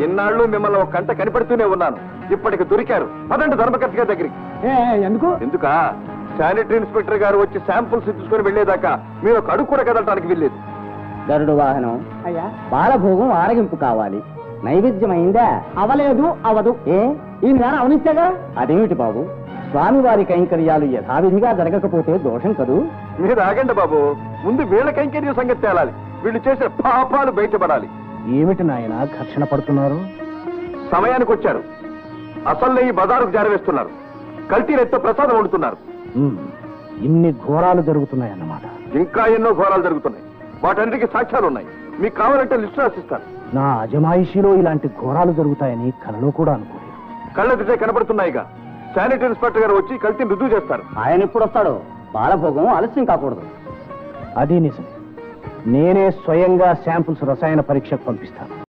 ఇన్నాళ్ళు మిమ్మల్ని ఒక కంట కనిపెడుతూనే ఉన్నాను. ఇప్పటికి దొరికారు. పదండి ధర్మకర్త గారి దగ్గరికి. ఎందుకా? శానిటరీ ఇన్స్పెక్టర్ గారు వచ్చి శాంపుల్స్ తీసుకుని వెళ్లేదాకా మీరు ఒక అడుగు కూడా కదలటానికి వెళ్ళలేదు. గరుడు వాహనం బాలభోగం ఆరగింపు కావాలి. నైవేద్యమైందా? అవలేదు, అవదు. ఈ నేర అవనిచ్చాగా? అదేమిటి బాబు, స్వామివారి కైంకర్యాలు యథావిధిగా జరగకపోతే దోషం కదూ? మీరు ఆగండి బాబు, ముందు వీళ్ళ కైంకర్య సంగతి తేలాలి. వీళ్ళు చేసే పాపాలు బయటపడాలి. ఏమిటి నాయన ఘర్షణ పడుతున్నారు? సమయానికి వచ్చారు. అసలు ఈ బజారుకు జారవేస్తున్నారు. కల్తీనెత్తో ప్రసాదం వండుతున్నారు. ఇన్ని ఘోరాలు జరుగుతున్నాయన్నమాట. ఇంకా ఎన్నో ఘోరాలు జరుగుతున్నాయి. వాటన్నిటికీ సాక్ష్యాలు ఉన్నాయి. మీకు కావాలంటే లిస్టు రాసిస్తాను. నా అజమాయిషీలో ఇలాంటి ఘోరాలు జరుగుతాయని కలలో కూడా అనుకోలేదు. కళ్ళెదిటే కనబడుతున్నాయిగా. శానిటరీ ఇన్స్పెక్టర్ గారు వచ్చి కల్తీని రుజువు చేస్తారు. ఆయన ఎప్పుడు వస్తాడో? బాలభోగం ఆలస్యం కాకూడదు. అది నిజం. నేనే స్వయంగా శాంపుల్స్ రసాయన పరీక్షకు పంపిస్తాను.